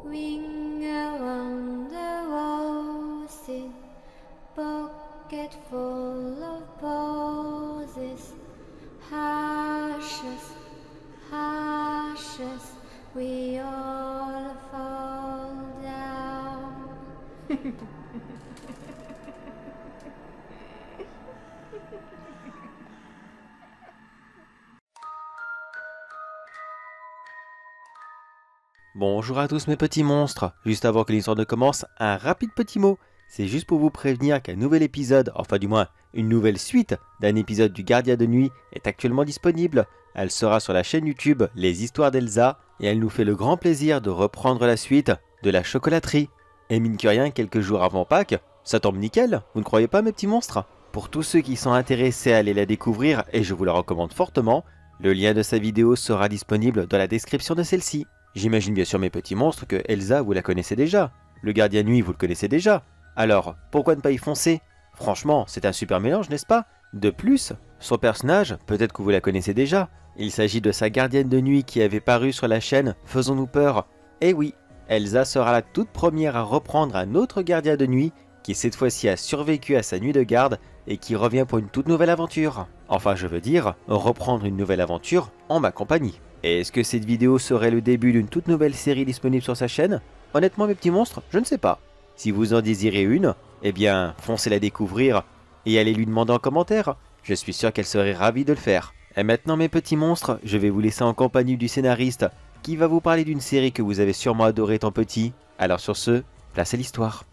Ring around the roses, pocket full of posies. Ashes, ashes, we all fall down. Bonjour à tous mes petits monstres, juste avant que l'histoire ne commence, un rapide petit mot. C'est juste pour vous prévenir qu'un nouvel épisode, enfin du moins une nouvelle suite d'un épisode du Gardien de Nuit est actuellement disponible. Elle sera sur la chaîne YouTube Les Histoires d'Elsa et elle nous fait le grand plaisir de reprendre la suite de la chocolaterie. Et mine que rien, quelques jours avant Pâques, ça tombe nickel, vous ne croyez pas mes petits monstres? Pour tous ceux qui sont intéressés à aller la découvrir, et je vous la recommande fortement, le lien de sa vidéo sera disponible dans la description de celle-ci. J'imagine bien sûr mes petits monstres que Elsa vous la connaissez déjà, le Gardien de Nuit vous le connaissez déjà, alors pourquoi ne pas y foncer? Franchement c'est un super mélange n'est-ce pas? De plus, son personnage, peut-être que vous la connaissez déjà, il s'agit de sa gardienne de nuit qui avait paru sur la chaîne Faisons-nous peur. Et oui, Elsa sera la toute première à reprendre un autre gardien de nuit qui cette fois-ci a survécu à sa nuit de garde et qui revient pour une toute nouvelle aventure. Enfin je veux dire, reprendre une nouvelle aventure en ma compagnie. Et est-ce que cette vidéo serait le début d'une toute nouvelle série disponible sur sa chaîne? Honnêtement mes petits monstres, je ne sais pas. Si vous en désirez une, eh bien foncez la découvrir et allez lui demander en commentaire. Je suis sûr qu'elle serait ravie de le faire. Et maintenant mes petits monstres, je vais vous laisser en compagnie du scénariste qui va vous parler d'une série que vous avez sûrement adorée étant petit. Alors sur ce, place à l'histoire.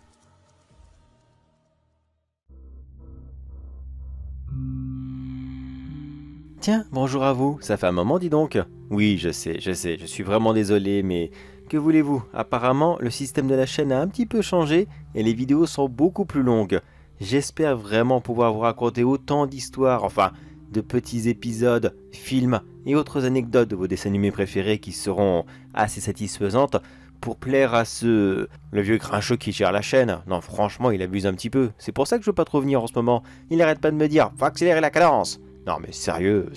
Tiens, bonjour à vous, ça fait un moment dis donc. Oui, je sais, je suis vraiment désolé, mais que voulez-vous? Apparemment, le système de la chaîne a un petit peu changé et les vidéos sont beaucoup plus longues. J'espère vraiment pouvoir vous raconter autant d'histoires, enfin, de petits épisodes, films et autres anecdotes de vos dessins animés préférés qui seront assez satisfaisantes pour plaire à le vieux grincheux qui gère la chaîne. Non, franchement, il abuse un petit peu. C'est pour ça que je veux pas trop venir en ce moment. Il n'arrête pas de me dire, faut accélérer la cadence. Non mais sérieux,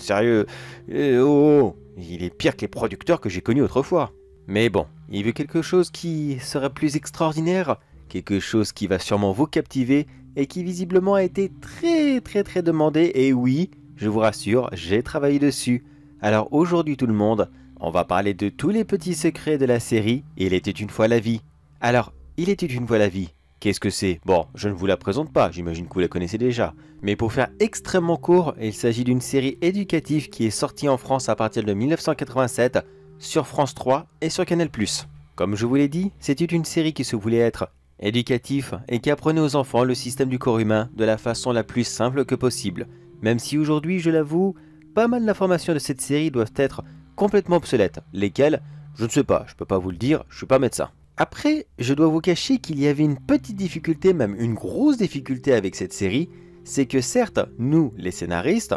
il est pire que les producteurs que j'ai connus autrefois. Mais bon, il veut quelque chose qui serait plus extraordinaire, quelque chose qui va sûrement vous captiver et qui visiblement a été très demandé. Et oui, je vous rassure, j'ai travaillé dessus. Alors aujourd'hui tout le monde, on va parler de tous les petits secrets de la série Il était une fois la vie. Alors, Il était une fois la vie. Qu'est-ce que c'est? Bon, je ne vous la présente pas, j'imagine que vous la connaissez déjà. Mais pour faire extrêmement court, il s'agit d'une série éducative qui est sortie en France à partir de 1987 sur France 3 et sur Canal+. Comme je vous l'ai dit, c'était une série qui se voulait être éducatif et qui apprenait aux enfants le système du corps humain de la façon la plus simple que possible. Même si aujourd'hui, je l'avoue, pas mal d'informations de cette série doivent être complètement obsolètes. Lesquelles? Je ne sais pas, je peux pas vous le dire, je suis pas médecin. Après, je dois vous cacher qu'il y avait une petite difficulté, même une grosse difficulté avec cette série, c'est que certes, nous, les scénaristes,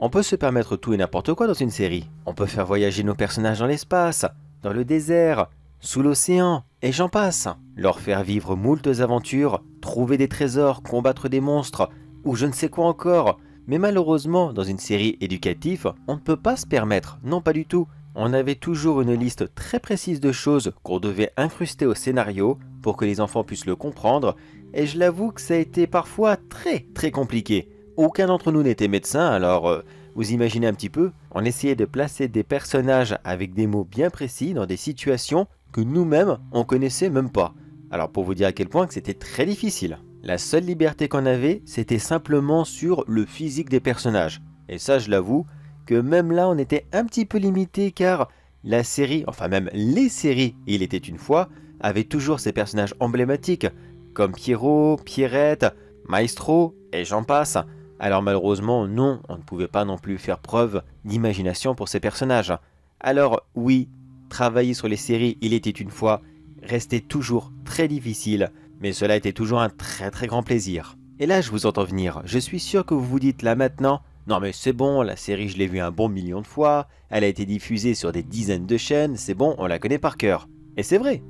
on peut se permettre tout et n'importe quoi dans une série. On peut faire voyager nos personnages dans l'espace, dans le désert, sous l'océan, et j'en passe. Leur faire vivre moultes aventures, trouver des trésors, combattre des monstres, ou je ne sais quoi encore. Mais malheureusement, dans une série éducative, on ne peut pas se permettre, non pas du tout. On avait toujours une liste très précise de choses qu'on devait incruster au scénario pour que les enfants puissent le comprendre, et je l'avoue que ça a été parfois très compliqué. Aucun d'entre nous n'était médecin, alors vous imaginez un petit peu, on essayait de placer des personnages avec des mots bien précis dans des situations que nous-mêmes on connaissait même pas. Alors pour vous dire à quel point que c'était très difficile. La seule liberté qu'on avait, c'était simplement sur le physique des personnages. Et ça je l'avoue, que même là on était un petit peu limité car la série, enfin même les séries Il était une fois, avaient toujours ces personnages emblématiques comme Pierrot, Pierrette, Maestro et j'en passe. Alors malheureusement non, on ne pouvait pas non plus faire preuve d'imagination pour ces personnages. Alors oui, travailler sur les séries Il était une fois restait toujours très difficile, mais cela était toujours un très grand plaisir. Et là je vous entends venir, je suis sûr que vous vous dites là maintenant, non mais c'est bon, la série je l'ai vue un bon million de fois, elle a été diffusée sur des dizaines de chaînes, c'est bon, on la connaît par cœur. Et c'est vrai,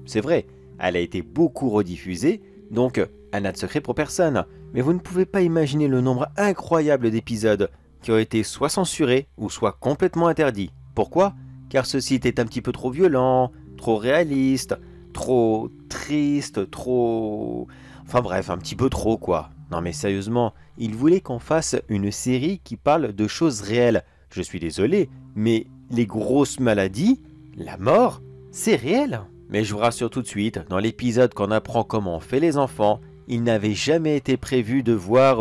elle a été beaucoup rediffusée, donc elle n'a de secret pour personne. Mais vous ne pouvez pas imaginer le nombre incroyable d'épisodes qui ont été soit censurés ou soit complètement interdits. Pourquoi? Car ceci était un petit peu trop violent, trop réaliste, trop triste, trop... Enfin bref, un petit peu trop quoi. Non mais sérieusement, il voulait qu'on fasse une série qui parle de choses réelles. Je suis désolé, mais les grosses maladies, la mort, c'est réel. Mais je vous rassure tout de suite, dans l'épisode qu'on apprend comment on fait les enfants, il n'avait jamais été prévu de voir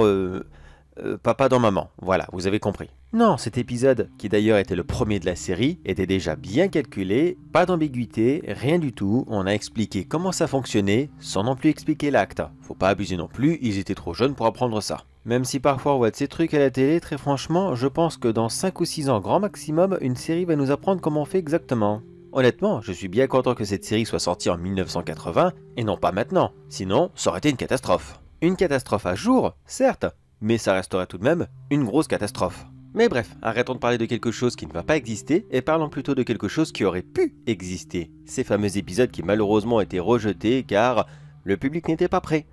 papa dans maman. Voilà, vous avez compris. Non, cet épisode, qui d'ailleurs était le premier de la série, était déjà bien calculé, pas d'ambiguïté, rien du tout. On a expliqué comment ça fonctionnait, sans non plus expliquer l'acte. Faut pas abuser non plus, ils étaient trop jeunes pour apprendre ça. Même si parfois on voit de ces trucs à la télé, très franchement, je pense que dans 5 ou 6 ans grand maximum, une série va nous apprendre comment on fait exactement. Honnêtement, je suis bien content que cette série soit sortie en 1980, et non pas maintenant. Sinon, ça aurait été une catastrophe. Une catastrophe à jour, certes, mais ça resterait tout de même une grosse catastrophe. Mais bref, arrêtons de parler de quelque chose qui ne va pas exister et parlons plutôt de quelque chose qui aurait pu exister. Ces fameux épisodes qui malheureusement ont été rejetés car le public n'était pas prêt.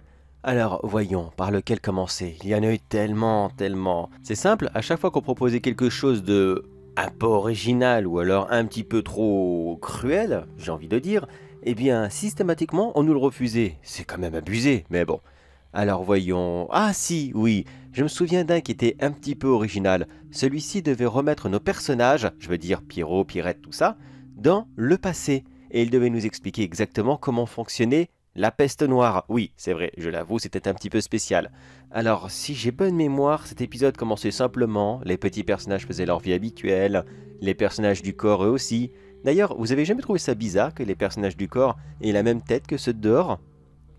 Alors voyons, par lequel commencer? Il y en a eu tellement. C'est simple, à chaque fois qu'on proposait quelque chose de un peu original ou alors un petit peu trop cruel, j'ai envie de dire, eh bien systématiquement on nous le refusait. C'est quand même abusé, mais bon. Alors voyons... Ah si, oui, je me souviens d'un qui était un petit peu original. Celui-ci devait remettre nos personnages, je veux dire Pierrot, Pierrette, tout ça, dans le passé. Et il devait nous expliquer exactement comment fonctionnait la peste noire. Oui, c'est vrai, je l'avoue, c'était un petit peu spécial. Alors, si j'ai bonne mémoire, cet épisode commençait simplement, les petits personnages faisaient leur vie habituelle, les personnages du corps eux aussi. D'ailleurs, vous avez jamais trouvé ça bizarre que les personnages du corps aient la même tête que ceux de dehors?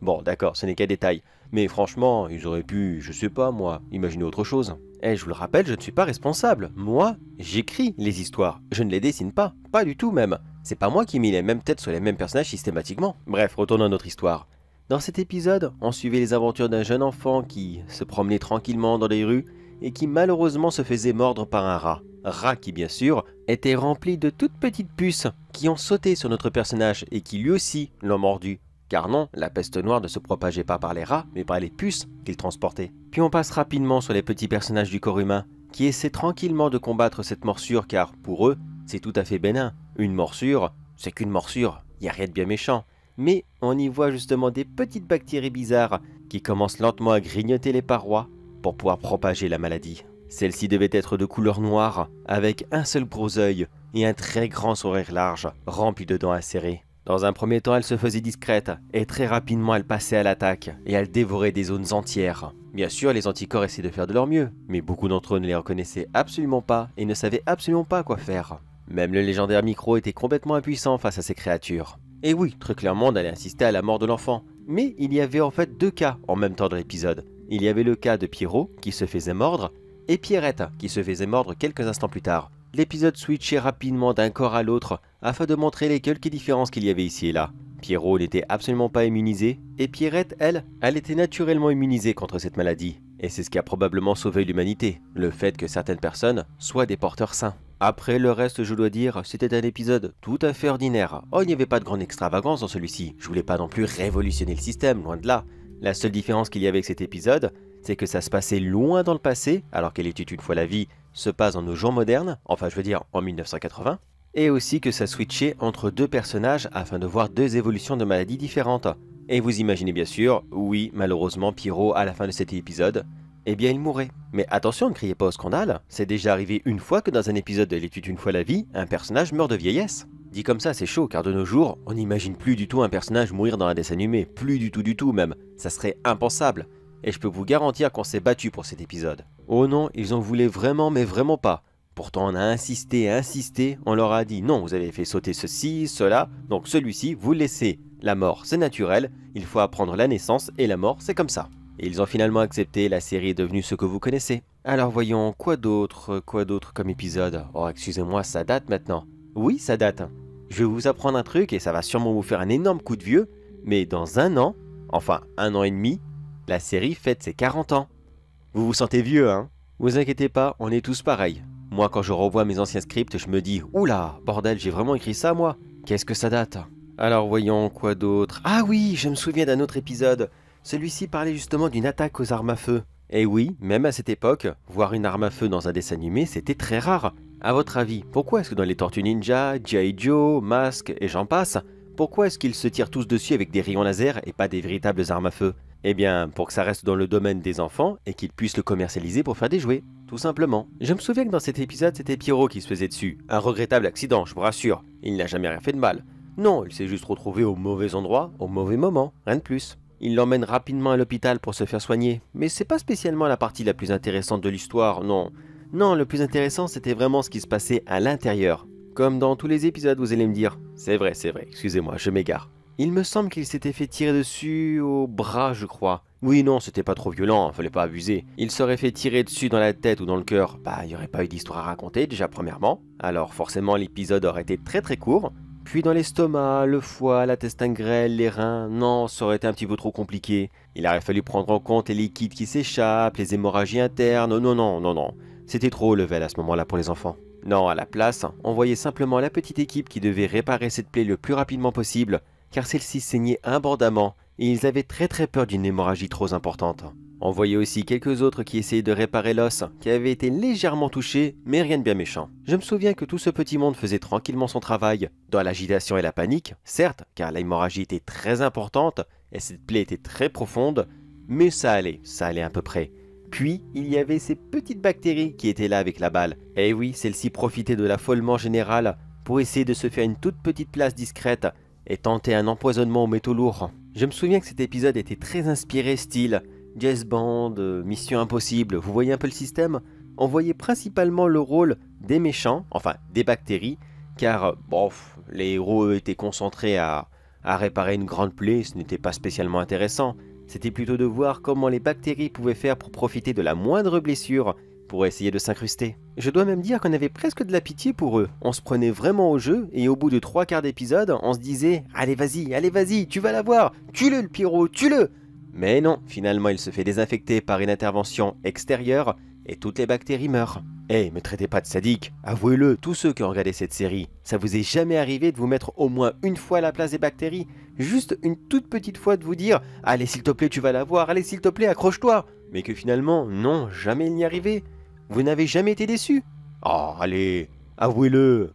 Bon, d'accord, ce n'est qu'un détail. Mais franchement, ils auraient pu, je sais pas moi, imaginer autre chose. Et je vous le rappelle, je ne suis pas responsable. Moi, j'écris les histoires. Je ne les dessine pas. Pas du tout même. C'est pas moi qui mis les mêmes têtes sur les mêmes personnages systématiquement. Bref, retournons à notre histoire. Dans cet épisode, on suivait les aventures d'un jeune enfant qui se promenait tranquillement dans les rues et qui malheureusement se faisait mordre par un rat. Rat qui, bien sûr, était rempli de toutes petites puces qui ont sauté sur notre personnage et qui lui aussi l'ont mordu. Car non, la peste noire ne se propageait pas par les rats, mais par les puces qu'ils transportaient. Puis on passe rapidement sur les petits personnages du corps humain, qui essaient tranquillement de combattre cette morsure, car pour eux, c'est tout à fait bénin. Une morsure, c'est qu'une morsure, il n'y a rien de bien méchant. Mais on y voit justement des petites bactéries bizarres, qui commencent lentement à grignoter les parois, pour pouvoir propager la maladie. Celle-ci devait être de couleur noire, avec un seul gros œil, et un très grand sourire large, rempli de dents acérées. Dans un premier temps, elle se faisait discrète, et très rapidement elle passait à l'attaque, et elle dévorait des zones entières. Bien sûr, les anticorps essaient de faire de leur mieux, mais beaucoup d'entre eux ne les reconnaissaient absolument pas, et ne savaient absolument pas quoi faire. Même le légendaire micro était complètement impuissant face à ces créatures. Et oui, très clairement, on allait assister à la mort de l'enfant. Mais il y avait en fait 2 cas en même temps dans l'épisode. Il y avait le cas de Pierrot, qui se faisait mordre, et Pierrette, qui se faisait mordre quelques instants plus tard. L'épisode switchait rapidement d'un corps à l'autre afin de montrer les quelques différences qu'il y avait ici et là. Pierrot n'était absolument pas immunisé et Pierrette, elle était naturellement immunisée contre cette maladie. Et c'est ce qui a probablement sauvé l'humanité, le fait que certaines personnes soient des porteurs sains. Après le reste, je dois dire, c'était un épisode tout à fait ordinaire. Oh, il n'y avait pas de grande extravagance dans celui-ci. Je voulais pas non plus révolutionner le système, loin de là. La seule différence qu'il y avait avec cet épisode, c'est que ça se passait loin dans le passé, alors qu'elle était une fois la vie se passe dans nos jours modernes, enfin je veux dire en 1980, et aussi que ça switchait entre 2 personnages afin de voir 2 évolutions de maladies différentes. Et vous imaginez bien sûr, oui, malheureusement Pierrot à la fin de cet épisode, eh bien il mourait. Mais attention, ne criez pas au scandale, c'est déjà arrivé une fois que dans un épisode de L'étude une fois la vie, un personnage meurt de vieillesse. Dit comme ça, c'est chaud, car de nos jours, on n'imagine plus du tout un personnage mourir dans un dessin animé, plus du tout même, ça serait impensable. Et je peux vous garantir qu'on s'est battu pour cet épisode. Oh non, ils en voulaient vraiment, mais vraiment pas. Pourtant on a insisté, on leur a dit non, vous avez fait sauter ceci, cela, donc celui-ci, vous le laissez. La mort, c'est naturel, il faut apprendre la naissance et la mort, c'est comme ça. Et ils ont finalement accepté, la série est devenue ce que vous connaissez. Alors voyons, quoi d'autre comme épisode? Oh, excusez-moi, ça date maintenant. Oui, ça date. Je vais vous apprendre un truc et ça va sûrement vous faire un énorme coup de vieux, mais dans 1 an, enfin 1 an et demi, la série fête ses 40 ans. Vous vous sentez vieux, hein? Vous inquiétez pas, on est tous pareils. Moi, quand je revois mes anciens scripts, je me dis « Oula, bordel, j'ai vraiment écrit ça, moi? Qu'est-ce que ça date ?» Alors voyons, quoi d'autre? Ah oui, je me souviens d'un autre épisode. Celui-ci parlait justement d'une attaque aux armes à feu. Et oui, même à cette époque, voir une arme à feu dans un dessin animé, c'était très rare. À votre avis, pourquoi est-ce que dans les Tortues Ninja, G.I. Joe, Mask et j'en passe, Pourquoi est-ce qu'ils se tirent tous dessus avec des rayons laser et pas des véritables armes à feu? Eh bien, pour que ça reste dans le domaine des enfants et qu'ils puissent le commercialiser pour faire des jouets, tout simplement. Je me souviens que dans cet épisode, c'était Pierrot qui se faisait dessus. Un regrettable accident, je vous rassure. Il n'a jamais rien fait de mal. Non, il s'est juste retrouvé au mauvais endroit, au mauvais moment, rien de plus. Il l'emmène rapidement à l'hôpital pour se faire soigner, mais c'est pas spécialement la partie la plus intéressante de l'histoire, non. Non, le plus intéressant, c'était vraiment ce qui se passait à l'intérieur. Comme dans tous les épisodes, vous allez me dire. C'est vrai, excusez-moi, je m'égare. Il me semble qu'il s'était fait tirer dessus au bras, je crois. Oui, non, c'était pas trop violent, fallait pas abuser. Il serait fait tirer dessus dans la tête ou dans le cœur. Bah, il n'y aurait pas eu d'histoire à raconter, déjà premièrement. Alors forcément, l'épisode aurait été très très court. Puis dans l'estomac, le foie, l'intestin grêle, les reins, non, ça aurait été un petit peu trop compliqué. Il aurait fallu prendre en compte les liquides qui s'échappent, les hémorragies internes, non. C'était trop haut level à ce moment-là pour les enfants. Non, à la place, on voyait simplement la petite équipe qui devait réparer cette plaie le plus rapidement possible, car celle-ci saignait abondamment, et ils avaient très peur d'une hémorragie trop importante. On voyait aussi quelques autres qui essayaient de réparer l'os, qui avait été légèrement touché, mais rien de bien méchant. Je me souviens que tout ce petit monde faisait tranquillement son travail, dans l'agitation et la panique, certes, car l'hémorragie était très importante, et cette plaie était très profonde, mais ça allait à peu près. Puis, il y avait ces petites bactéries qui étaient là avec la balle. Et oui, celles-ci profitaient de l'affolement général pour essayer de se faire une toute petite place discrète et tenter un empoisonnement aux métaux lourds. Je me souviens que cet épisode était très inspiré style James Bond, Mission Impossible, vous voyez un peu le système? On voyait principalement le rôle des méchants, enfin des bactéries, car les héros étaient concentrés à réparer une grande plaie, ce n'était pas spécialement intéressant. C'était plutôt de voir comment les bactéries pouvaient faire pour profiter de la moindre blessure pour essayer de s'incruster. Je dois même dire qu'on avait presque de la pitié pour eux. On se prenait vraiment au jeu et au bout de 3/4 d'épisode, on se disait « Allez vas-y, tu vas l'avoir, tue-le le Pierrot, tue-le !» Mais non, finalement il se fait désinfecter par une intervention extérieure et toutes les bactéries meurent. Hey, me traitez pas de sadique, avouez-le, tous ceux qui ont regardé cette série, ça vous est jamais arrivé de vous mettre au moins une fois à la place des bactéries? Juste une toute petite fois de vous dire « Allez s'il te plaît tu vas l'avoir, allez s'il te plaît accroche-toi !» Mais que finalement, non, jamais il n'y arrivait. Vous n'avez jamais été déçu? Oh, allez, avouez-le.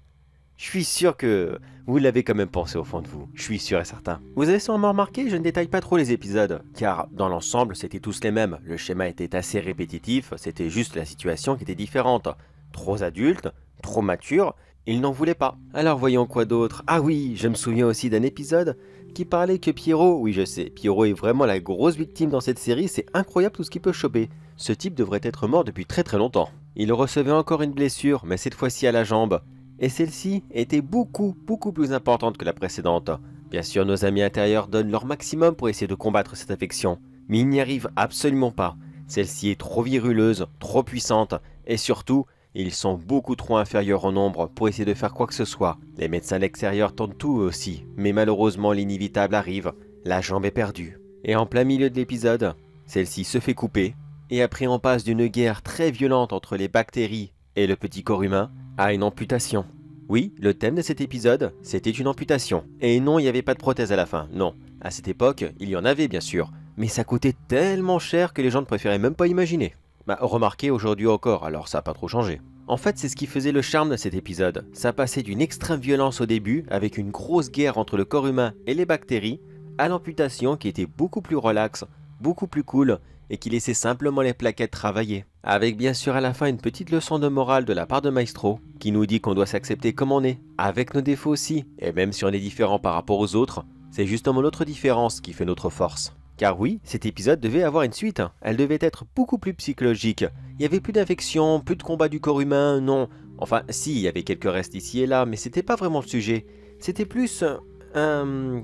Je suis sûr que vous l'avez quand même pensé au fond de vous, je suis sûr et certain. Vous avez sûrement remarqué, je ne détaille pas trop les épisodes, car dans l'ensemble, c'était tous les mêmes. Le schéma était assez répétitif, c'était juste la situation qui était différente. Trop adulte, trop mature, ils n'en voulaient pas. Alors voyons quoi d'autre. Ah oui, je me souviens aussi d'un épisode qui parlait que Pierrot, oui je sais, Pierrot est vraiment la grosse victime dans cette série, c'est incroyable tout ce qu'il peut choper. Ce type devrait être mort depuis très longtemps. Il recevait encore une blessure, mais cette fois-ci à la jambe. Et celle-ci était beaucoup plus importante que la précédente. Bien sûr, nos amis intérieurs donnent leur maximum pour essayer de combattre cette infection, mais ils n'y arrivent absolument pas. Celle-ci est trop viruleuse, trop puissante, et surtout, ils sont beaucoup trop inférieurs en nombre pour essayer de faire quoi que ce soit. Les médecins de l'extérieur tentent tout aussi, mais malheureusement l'inévitable arrive, la jambe est perdue. Et en plein milieu de l'épisode, celle-ci se fait couper, et après on passe d'une guerre très violente entre les bactéries et le petit corps humain à une amputation. Oui, le thème de cet épisode, c'était une amputation. Et non, il n'y avait pas de prothèse à la fin, non. À cette époque, il y en avait bien sûr, mais ça coûtait tellement cher que les gens ne préféraient même pas imaginer. Bah, remarquez aujourd'hui encore, alors ça n'a pas trop changé. En fait, c'est ce qui faisait le charme de cet épisode. Ça passait d'une extrême violence au début, avec une grosse guerre entre le corps humain et les bactéries, à l'amputation qui était beaucoup plus relax, beaucoup plus cool, et qui laissait simplement les plaquettes travailler. Avec bien sûr à la fin une petite leçon de morale de la part de Maestro, qui nous dit qu'on doit s'accepter comme on est, avec nos défauts aussi, et même si on est différent par rapport aux autres, c'est justement notre différence qui fait notre force. Car oui, cet épisode devait avoir une suite, elle devait être beaucoup plus psychologique. Il n'y avait plus d'infection, plus de combat du corps humain, non. Enfin, si, il y avait quelques restes ici et là, mais c'était pas vraiment le sujet. C'était plus un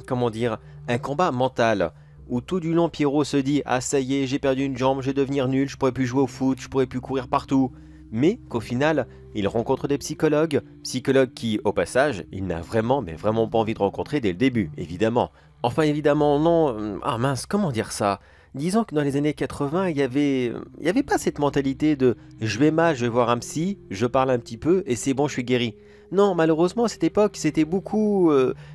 combat mental, où tout du long Pierrot se dit « Ah ça y est, j'ai perdu une jambe, je vais devenir nul, je pourrai plus jouer au foot, je pourrai plus courir partout ». Mais qu'au final, il rencontre des psychologues qui, au passage, il n'a vraiment pas envie de rencontrer dès le début, évidemment. Enfin évidemment non, ah mince, comment dire ça? Disons que dans les années 80, il y avait pas cette mentalité de « je vais mal, je vais voir un psy, je parle un petit peu et c'est bon, je suis guéri ». Non, malheureusement à cette époque, c'était beaucoup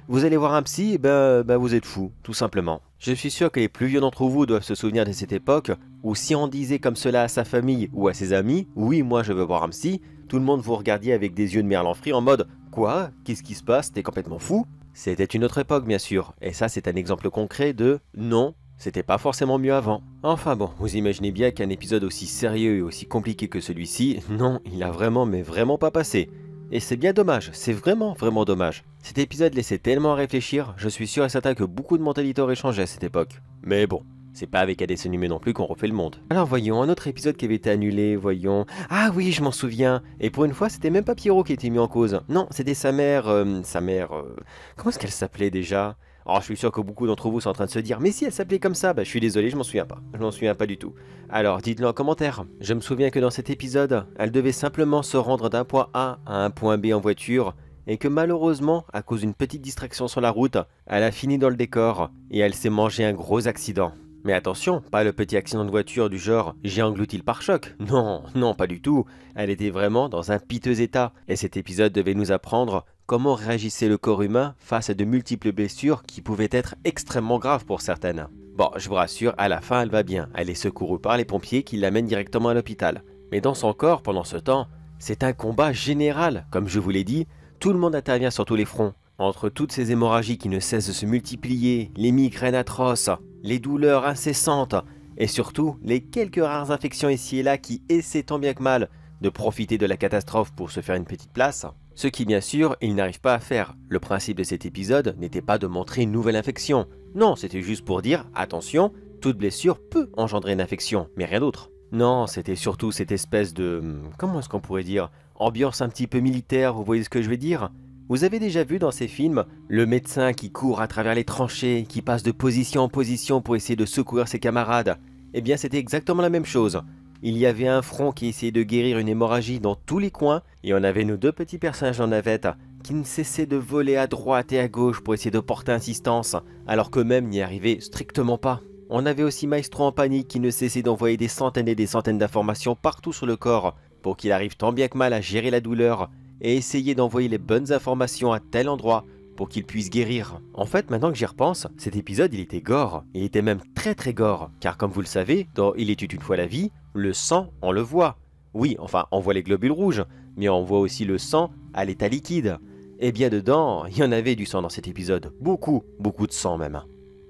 vous allez voir un psy, ben vous êtes fou, tout simplement. Je suis sûr que les plus vieux d'entre vous doivent se souvenir de cette époque où si on disait comme cela à sa famille ou à ses amis « oui, moi je veux voir un psy », tout le monde vous regardiez avec des yeux de merlan frit en mode « quoi? Qu'est-ce qui se passe? T'es complètement fou ?» C'était une autre époque bien sûr, et ça c'est un exemple concret de non, c'était pas forcément mieux avant. Enfin bon, vous imaginez bien qu'un épisode aussi sérieux et aussi compliqué que celui-ci, non, il a vraiment mais vraiment pas passé. Et c'est bien dommage, c'est vraiment vraiment dommage. Cet épisode laissait tellement à réfléchir, je suis sûr et certain que beaucoup de mentalités auraient changé à cette époque. Mais bon, c'est pas avec un dessin animé non plus qu'on refait le monde. Alors voyons, un autre épisode qui avait été annulé, voyons... Ah oui, je m'en souviens. Et pour une fois, c'était même pas Pierrot qui était mis en cause. Non, c'était sa mère... Comment est-ce qu'elle s'appelait déjà? Oh, je suis sûr que beaucoup d'entre vous sont en train de se dire « Mais si elle s'appelait comme ça !» Bah je suis désolé, je m'en souviens pas. Je m'en souviens pas du tout. Alors, dites-le en commentaire. Je me souviens que dans cet épisode, elle devait simplement se rendre d'un point A à un point B en voiture, et que malheureusement, à cause d'une petite distraction sur la route, elle a fini dans le décor, et elle s'est mangé un gros accident. Mais attention, pas le petit accident de voiture du genre « j'ai englouti le pare-choc ». Non, non, pas du tout. Elle était vraiment dans un piteux état, et cet épisode devait nous apprendre comment réagissait le corps humain face à de multiples blessures qui pouvaient être extrêmement graves pour certaines. Bon, je vous rassure, à la fin elle va bien, elle est secourue par les pompiers qui l'amènent directement à l'hôpital. Mais dans son corps, pendant ce temps, c'est un combat général. Comme je vous l'ai dit, tout le monde intervient sur tous les fronts. Entre toutes ces hémorragies qui ne cessent de se multiplier, les migraines atroces, les douleurs incessantes, et surtout les quelques rares infections ici et là qui essaient tant bien que mal de profiter de la catastrophe pour se faire une petite place, ce qui bien sûr ils n'arrivent pas à faire. Le principe de cet épisode n'était pas de montrer une nouvelle infection, non, c'était juste pour dire attention, toute blessure peut engendrer une infection, mais rien d'autre. Non, c'était surtout cette espèce de... comment est-ce qu'on pourrait dire? Ambiance un petit peu militaire, vous voyez ce que je veux dire? Vous avez déjà vu dans ces films le médecin qui court à travers les tranchées, qui passe de position en position pour essayer de secourir ses camarades? Eh bien c'était exactement la même chose. Il y avait un front qui essayait de guérir une hémorragie dans tous les coins, et on avait nos deux petits personnages en navette qui ne cessaient de voler à droite et à gauche pour essayer de porter assistance, alors qu'eux-mêmes n'y arrivaient strictement pas. On avait aussi Maestro en panique qui ne cessait d'envoyer des centaines et des centaines d'informations partout sur le corps, pour qu'il arrive tant bien que mal à gérer la douleur, et essayer d'envoyer les bonnes informations à tel endroit pour qu'il puisse guérir. En fait, maintenant que j'y repense, cet épisode il était gore, il était même très très gore, car comme vous le savez, dans Il était une fois la vie, le sang, on le voit. Oui, enfin, on voit les globules rouges, mais on voit aussi le sang à l'état liquide. Et bien dedans, il y en avait du sang dans cet épisode, beaucoup, beaucoup de sang même.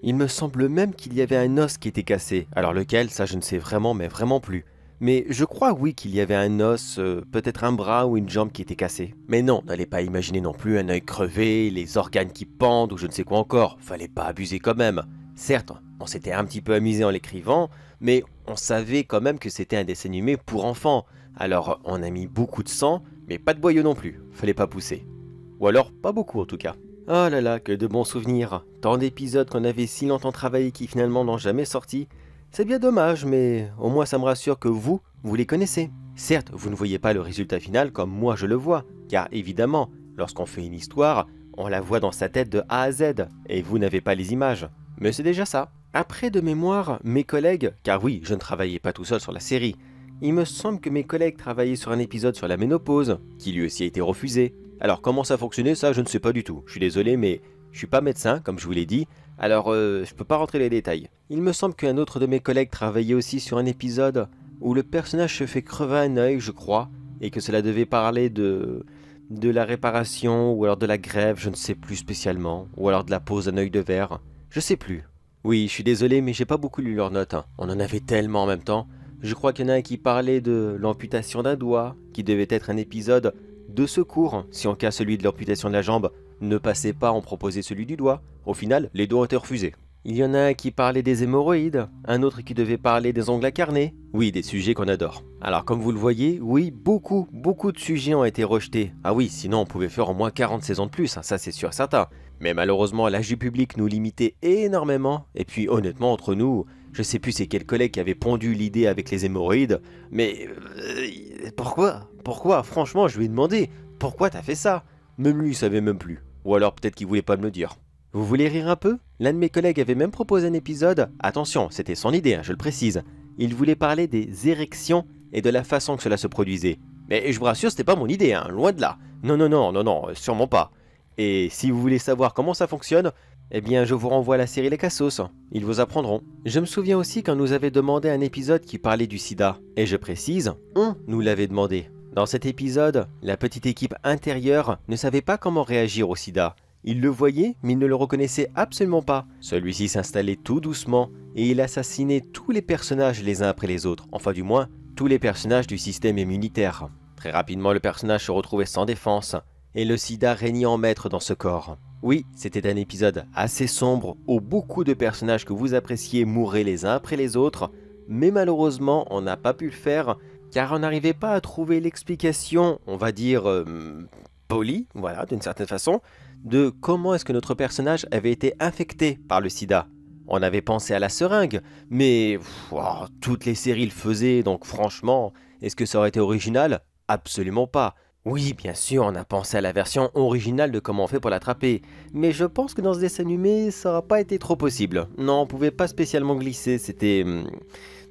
Il me semble même qu'il y avait un os qui était cassé, alors lequel, ça je ne sais vraiment, mais vraiment plus. Mais je crois oui qu'il y avait un os, peut-être un bras ou une jambe qui était cassé. Mais non, n'allez pas imaginer non plus un œil crevé, les organes qui pendent ou je ne sais quoi encore, fallait pas abuser quand même. Certes, on s'était un petit peu amusé en l'écrivant, mais on savait quand même que c'était un dessin animé pour enfants. Alors on a mis beaucoup de sang, mais pas de boyaux non plus, fallait pas pousser. Ou alors pas beaucoup en tout cas. Oh là là, que de bons souvenirs. Tant d'épisodes qu'on avait si longtemps travaillé qui finalement n'ont jamais sorti. C'est bien dommage, mais au moins ça me rassure que vous les connaissez. Certes, vous ne voyez pas le résultat final comme moi je le vois, car évidemment, lorsqu'on fait une histoire, on la voit dans sa tête de A à Z, et vous n'avez pas les images. Mais c'est déjà ça. Après de mémoire, mes collègues, car oui, je ne travaillais pas tout seul sur la série, il me semble que mes collègues travaillaient sur un épisode sur la ménopause, qui lui aussi a été refusé. Alors comment ça fonctionnait, ça je ne sais pas du tout. Je suis désolé, mais je suis pas médecin, comme je vous l'ai dit, alors je peux pas rentrer les détails. Il me semble qu'un autre de mes collègues travaillait aussi sur un épisode où le personnage se fait crever un œil, je crois, et que cela devait parler de la réparation, ou alors de la grève, je ne sais plus spécialement, ou alors de la pose d'un œil de verre, je sais plus. Oui, je suis désolé, mais j'ai pas beaucoup lu leurs notes, on en avait tellement en même temps. Je crois qu'il y en a un qui parlait de l'amputation d'un doigt, qui devait être un épisode de secours, si en cas celui de l'amputation de la jambe ne passait pas, on proposait celui du doigt. Au final, les doigts ont été refusés. Il y en a un qui parlait des hémorroïdes, un autre qui devait parler des ongles incarnés. Oui, des sujets qu'on adore. Alors comme vous le voyez, oui, beaucoup de sujets ont été rejetés. Ah oui, sinon on pouvait faire au moins 40 saisons de plus, ça c'est sûr et certain. Mais malheureusement, l'âge du public nous limitait énormément. Et puis honnêtement, entre nous, je sais plus c'est quel collègue qui avait pondu l'idée avec les hémorroïdes, mais... Pourquoi? Franchement, je lui ai demandé, pourquoi t'as fait ça? Même lui, il savait même plus. Ou alors peut-être qu'il voulait pas me le dire. Vous voulez rire un peu? L'un de mes collègues avait même proposé un épisode, attention, c'était son idée, je le précise. Il voulait parler des érections et de la façon que cela se produisait. Mais je vous rassure, c'était pas mon idée, loin de là. Non, sûrement pas. Et si vous voulez savoir comment ça fonctionne, eh bien je vous renvoie à la série Les Cassos, ils vous apprendront. Je me souviens aussi qu'on nous avait demandé un épisode qui parlait du sida. Et je précise, on nous l'avait demandé. Dans cet épisode, la petite équipe intérieure ne savait pas comment réagir au sida. Il le voyait, mais il ne le reconnaissait absolument pas. Celui-ci s'installait tout doucement et il assassinait tous les personnages les uns après les autres, enfin du moins, tous les personnages du système immunitaire. Très rapidement, le personnage se retrouvait sans défense et le sida régnait en maître dans ce corps. Oui, c'était un épisode assez sombre où beaucoup de personnages que vous appréciez mouraient les uns après les autres, mais malheureusement, on n'a pas pu le faire car on n'arrivait pas à trouver l'explication, on va dire, polie, voilà, d'une certaine façon, de comment est-ce que notre personnage avait été infecté par le sida. On avait pensé à la seringue, mais toutes les séries le faisaient, donc franchement, est-ce que ça aurait été original? Absolument pas. Oui, bien sûr, on a pensé à la version originale de comment on fait pour l'attraper, mais je pense que dans ce dessin animé, ça n'aura pas été trop possible. Non, on pouvait pas spécialement glisser, c'était...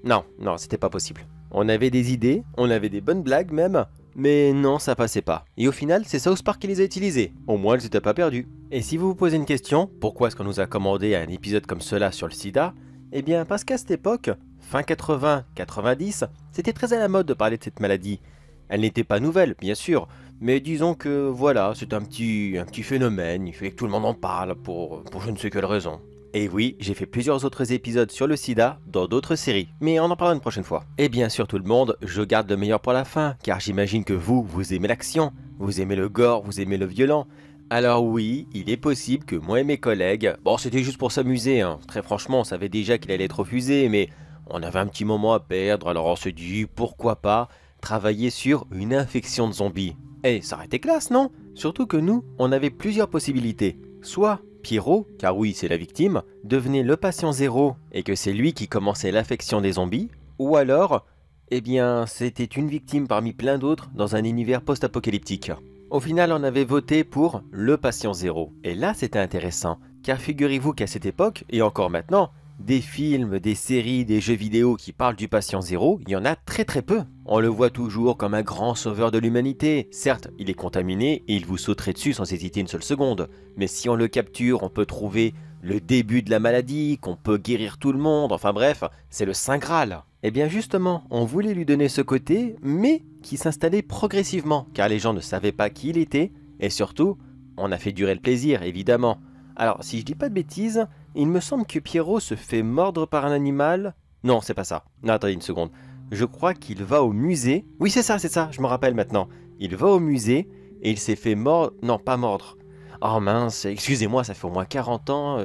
Non, c'était pas possible. On avait des idées, on avait des bonnes blagues même, mais non, ça passait pas. Et au final, c'est South Park qui les a utilisés. Au moins, elles n'étaient pas perdues. Et si vous vous posez une question, pourquoi est-ce qu'on nous a commandé un épisode comme cela sur le sida? Eh bien, parce qu'à cette époque, fin 80-90, c'était très à la mode de parler de cette maladie. Elle n'était pas nouvelle, bien sûr, mais disons que voilà, c'est un petit phénomène, il fallait que tout le monde en parle pour je ne sais quelle raison. Et oui, j'ai fait plusieurs autres épisodes sur le sida dans d'autres séries, mais on en parlera une prochaine fois. Et bien sûr tout le monde, je garde le meilleur pour la fin, car j'imagine que vous aimez l'action, vous aimez le gore, vous aimez le violent. Alors oui, il est possible que moi et mes collègues, bon c'était juste pour s'amuser, hein. Très franchement on savait déjà qu'il allait être refusé, mais on avait un petit moment à perdre, alors on se dit pourquoi pas travailler sur une infection de zombies. Eh, ça aurait été classe, non? Surtout que nous, on avait plusieurs possibilités. Soit Pierrot, car oui, c'est la victime, devenait le patient zéro et que c'est lui qui commençait l'affection des zombies, ou alors, eh bien, c'était une victime parmi plein d'autres dans un univers post-apocalyptique. Au final, on avait voté pour le patient zéro. Et là, c'était intéressant, car figurez-vous qu'à cette époque, et encore maintenant, des films, des séries, des jeux vidéo qui parlent du patient zéro, il y en a très peu. On le voit toujours comme un grand sauveur de l'humanité. Certes, il est contaminé et il vous sauterait dessus sans hésiter une seule seconde. Mais si on le capture, on peut trouver le début de la maladie, qu'on peut guérir tout le monde, enfin bref, c'est le Saint Graal. Et bien justement, on voulait lui donner ce côté, mais qui s'installait progressivement, car les gens ne savaient pas qui il était, et surtout, on a fait durer le plaisir, évidemment. Alors, si je dis pas de bêtises, il me semble que Pierrot se fait mordre par un animal. Non, c'est pas ça. Non, attendez une seconde. Je crois qu'il va au musée. Oui, c'est ça, je me rappelle maintenant. Il va au musée et il s'est fait mordre... Non, pas mordre. Oh mince, excusez-moi, ça fait au moins 40 ans.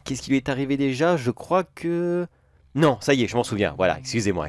Qu'est-ce qui lui est arrivé déjà? Je crois que... Non, ça y est, je m'en souviens. Voilà, excusez-moi.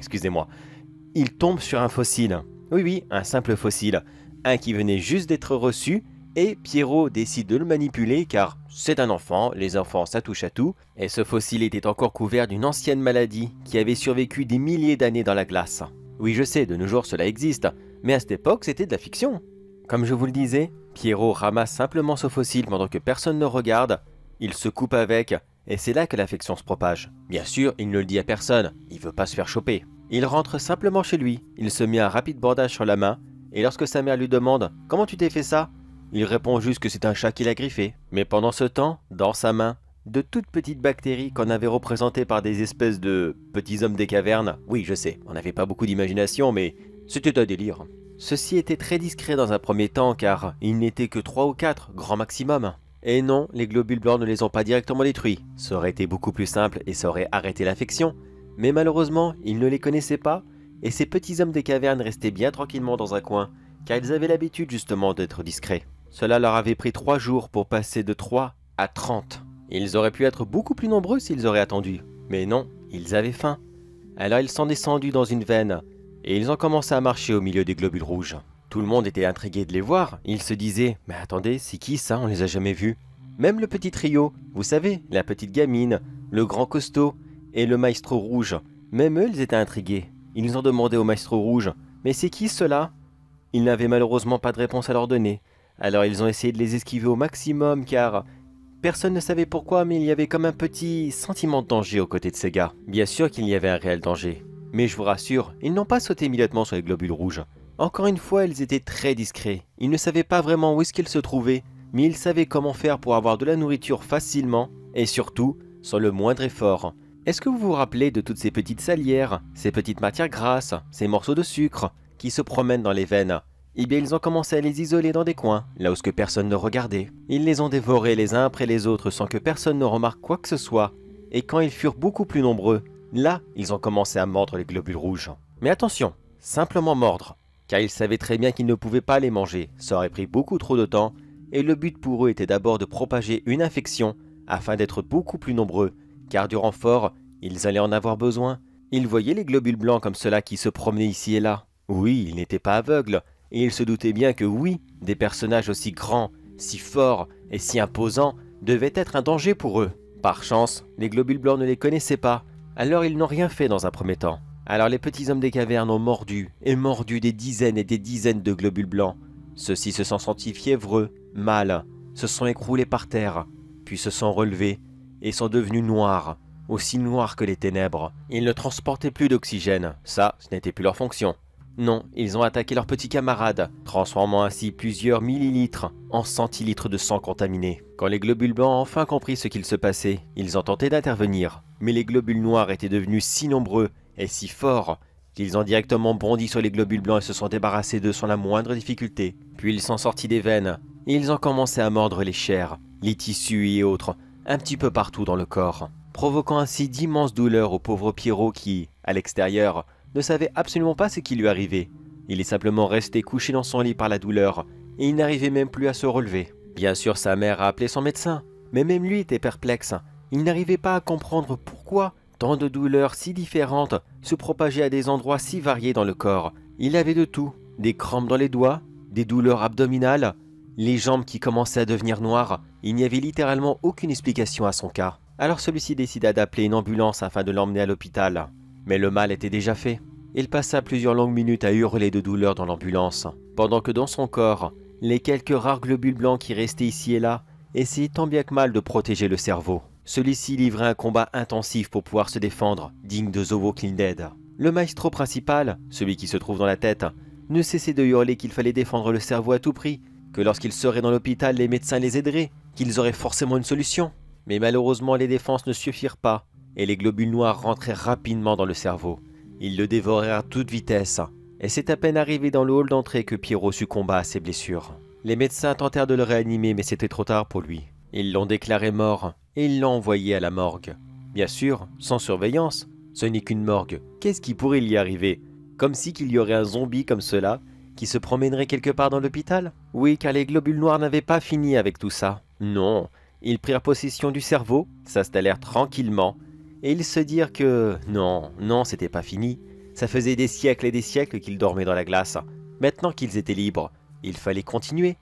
Il tombe sur un fossile. Oui, un simple fossile. Un qui venait juste d'être reçu. Et Pierrot décide de le manipuler car c'est un enfant, les enfants ça touche à tout, et ce fossile était encore couvert d'une ancienne maladie qui avait survécu des milliers d'années dans la glace. Oui je sais, de nos jours cela existe, mais à cette époque c'était de la fiction. Comme je vous le disais, Pierrot ramasse simplement ce fossile pendant que personne ne regarde, il se coupe avec, et c'est là que l'infection se propage. Bien sûr, il ne le dit à personne, il veut pas se faire choper. Il rentre simplement chez lui, il se met un rapide bandage sur la main, et lorsque sa mère lui demande « Comment tu t'es fait ça ?» Il répond juste que c'est un chat qui l'a griffé. Mais pendant ce temps, dans sa main, de toutes petites bactéries qu'on avait représentées par des espèces de petits hommes des cavernes. Oui, je sais, on n'avait pas beaucoup d'imagination, mais c'était un délire. Ceci était très discret dans un premier temps, car il n'était que 3 ou 4, grand maximum. Et non, les globules blancs ne les ont pas directement détruits. Ça aurait été beaucoup plus simple et ça aurait arrêté l'infection. Mais malheureusement, ils ne les connaissaient pas, et ces petits hommes des cavernes restaient bien tranquillement dans un coin, car ils avaient l'habitude justement d'être discrets. Cela leur avait pris 3 jours pour passer de 3 à 30. Ils auraient pu être beaucoup plus nombreux s'ils auraient attendu. Mais non, ils avaient faim. Alors ils sont descendus dans une veine, et ils ont commencé à marcher au milieu des globules rouges. Tout le monde était intrigué de les voir. Ils se disaient « Mais attendez, c'est qui ça? On les a jamais vus. » Même le petit trio, vous savez, la petite gamine, le grand costaud et le maestro rouge. Même eux, ils étaient intrigués. Ils ont demandé au maestro rouge « Mais c'est qui cela ?» Ils n'avaient malheureusement pas de réponse à leur donner. Alors ils ont essayé de les esquiver au maximum car personne ne savait pourquoi, mais il y avait comme un petit sentiment de danger aux côtés de ces gars. Bien sûr qu'il y avait un réel danger, mais je vous rassure, ils n'ont pas sauté immédiatement sur les globules rouges. Encore une fois, ils étaient très discrets. Ils ne savaient pas vraiment où est-ce qu'ils se trouvaient, mais ils savaient comment faire pour avoir de la nourriture facilement et surtout sans le moindre effort. Est-ce que vous vous rappelez de toutes ces petites salières, ces petites matières grasses, ces morceaux de sucre qui se promènent dans les veines? eh bien ils ont commencé à les isoler dans des coins, là où ce que personne ne regardait. Ils les ont dévorés les uns après les autres sans que personne ne remarque quoi que ce soit. Et quand ils furent beaucoup plus nombreux, là, ils ont commencé à mordre les globules rouges. Mais attention, simplement mordre, car ils savaient très bien qu'ils ne pouvaient pas les manger, ça aurait pris beaucoup trop de temps, et le but pour eux était d'abord de propager une infection afin d'être beaucoup plus nombreux, car du renfort, ils allaient en avoir besoin. Ils voyaient les globules blancs comme ceux-là qui se promenaient ici et là. Oui, ils n'étaient pas aveugles, et ils se doutaient bien que oui, des personnages aussi grands, si forts et si imposants devaient être un danger pour eux. Par chance, les globules blancs ne les connaissaient pas, alors ils n'ont rien fait dans un premier temps. Alors les petits hommes des cavernes ont mordu et mordu des dizaines et des dizaines de globules blancs. Ceux-ci se sont sentis fiévreux, mal, se sont écroulés par terre, puis se sont relevés et sont devenus noirs, aussi noirs que les ténèbres. Ils ne transportaient plus d'oxygène, ça, ce n'était plus leur fonction. Non, ils ont attaqué leurs petits camarades, transformant ainsi plusieurs millilitres en centilitres de sang contaminé. Quand les globules blancs ont enfin compris ce qu'il se passait, ils ont tenté d'intervenir. Mais les globules noirs étaient devenus si nombreux et si forts qu'ils ont directement bondi sur les globules blancs et se sont débarrassés d'eux sans la moindre difficulté. Puis ils sont sortis des veines et ils ont commencé à mordre les chairs, les tissus et autres, un petit peu partout dans le corps, provoquant ainsi d'immenses douleurs au pauvre Pierrot qui, à l'extérieur, ne savait absolument pas ce qui lui arrivait. Il est simplement resté couché dans son lit par la douleur, et il n'arrivait même plus à se relever. Bien sûr, sa mère a appelé son médecin, mais même lui était perplexe. Il n'arrivait pas à comprendre pourquoi tant de douleurs si différentes se propageaient à des endroits si variés dans le corps. Il avait de tout, des crampes dans les doigts, des douleurs abdominales, les jambes qui commençaient à devenir noires. Il n'y avait littéralement aucune explication à son cas. Alors celui-ci décida d'appeler une ambulance afin de l'emmener à l'hôpital. Mais le mal était déjà fait. Il passa plusieurs longues minutes à hurler de douleur dans l'ambulance, pendant que dans son corps, les quelques rares globules blancs qui restaient ici et là essayaient tant bien que mal de protéger le cerveau. Celui-ci livrait un combat intensif pour pouvoir se défendre, digne de Zovo Clean Dead. Le maestro principal, celui qui se trouve dans la tête, ne cessait de hurler qu'il fallait défendre le cerveau à tout prix, que lorsqu'ils seraient dans l'hôpital, les médecins les aideraient, qu'ils auraient forcément une solution. Mais malheureusement, les défenses ne suffirent pas, et les globules noirs rentraient rapidement dans le cerveau. Ils le dévorèrent à toute vitesse, et c'est à peine arrivé dans le hall d'entrée que Pierrot succomba à ses blessures. Les médecins tentèrent de le réanimer, mais c'était trop tard pour lui. Ils l'ont déclaré mort, et ils l'ont envoyé à la morgue. Bien sûr, sans surveillance, ce n'est qu'une morgue. Qu'est-ce qui pourrait y arriver? Comme si qu'il y aurait un zombie comme cela, qui se promènerait quelque part dans l'hôpital? Oui, car les globules noirs n'avaient pas fini avec tout ça. Non, ils prirent possession du cerveau, s'installèrent tranquillement, et ils se dirent que non, c'était pas fini. Ça faisait des siècles et des siècles qu'ils dormaient dans la glace. Maintenant qu'ils étaient libres, il fallait continuer.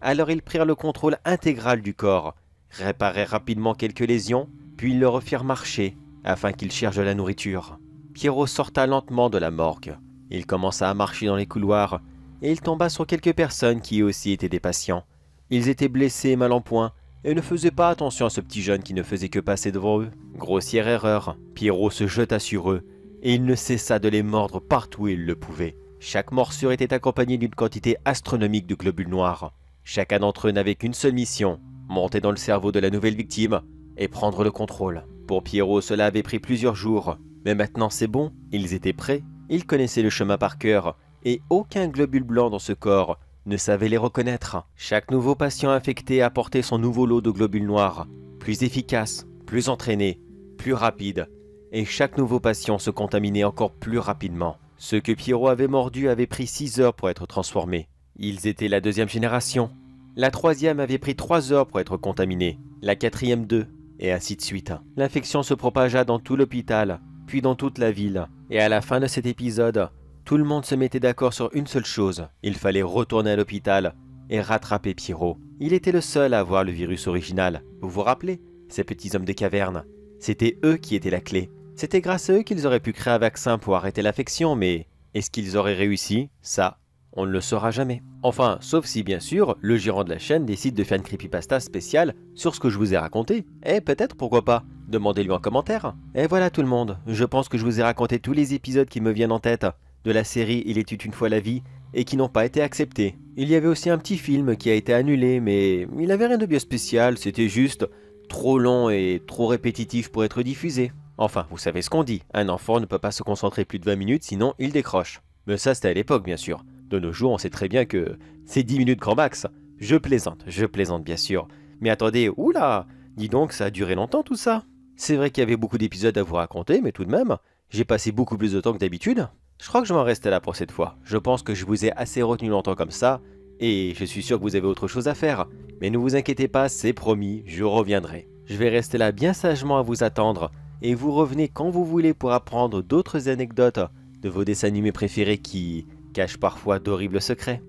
Alors ils prirent le contrôle intégral du corps, réparèrent rapidement quelques lésions, puis ils le refirent marcher, afin qu'il cherche de la nourriture. Pierrot sorta lentement de la morgue. Il commença à marcher dans les couloirs, et il tomba sur quelques personnes qui aussi étaient des patients. Ils étaient blessés et mal en point, et ne faisaient pas attention à ce petit jeune qui ne faisait que passer devant eux. Grossière erreur, Pierrot se jeta sur eux, et il ne cessa de les mordre partout où il le pouvait. Chaque morsure était accompagnée d'une quantité astronomique de globules noirs. Chacun d'entre eux n'avait qu'une seule mission, monter dans le cerveau de la nouvelle victime et prendre le contrôle. Pour Pierrot, cela avait pris plusieurs jours, mais maintenant c'est bon, ils étaient prêts, ils connaissaient le chemin par cœur, et aucun globule blanc dans ce corps ne savait les reconnaître. Chaque nouveau patient infecté apportait son nouveau lot de globules noirs, plus efficace, plus entraîné, plus rapide, et chaque nouveau patient se contaminait encore plus rapidement. Ceux que Pierrot avait mordus avaient pris 6 heures pour être transformés. Ils étaient la deuxième génération. La troisième avait pris 3 heures pour être contaminée, la quatrième 2, et ainsi de suite. L'infection se propagea dans tout l'hôpital, puis dans toute la ville, et à la fin de cet épisode, tout le monde se mettait d'accord sur une seule chose, il fallait retourner à l'hôpital et rattraper Pierrot. Il était le seul à avoir le virus original, vous vous rappelez? Ces petits hommes de caverne. C'était eux qui étaient la clé. C'était grâce à eux qu'ils auraient pu créer un vaccin pour arrêter l'infection, mais est-ce qu'ils auraient réussi? Ça, on ne le saura jamais. Enfin, sauf si bien sûr, le gérant de la chaîne décide de faire une creepypasta spéciale sur ce que je vous ai raconté. Et peut-être, pourquoi pas? Demandez-lui en commentaire. Et voilà tout le monde, je pense que je vous ai raconté tous les épisodes qui me viennent en tête de la série Il était une fois la vie et qui n'ont pas été acceptés. Il y avait aussi un petit film qui a été annulé, mais il n'avait rien de bien spécial, c'était juste trop long et trop répétitif pour être diffusé. Enfin, vous savez ce qu'on dit, un enfant ne peut pas se concentrer plus de 20 minutes sinon il décroche. Mais ça c'était à l'époque bien sûr. De nos jours, on sait très bien que c'est 10 minutes grand max. Je plaisante bien sûr. Mais attendez, oula, dis donc, ça a duré longtemps tout ça. C'est vrai qu'il y avait beaucoup d'épisodes à vous raconter, mais tout de même, j'ai passé beaucoup plus de temps que d'habitude. Je crois que je vais en rester là pour cette fois. Je pense que je vous ai assez retenu longtemps comme ça, et je suis sûr que vous avez autre chose à faire. Mais ne vous inquiétez pas, c'est promis, je reviendrai. Je vais rester là bien sagement à vous attendre, et vous revenez quand vous voulez pour apprendre d'autres anecdotes de vos dessins animés préférés qui cachent parfois d'horribles secrets.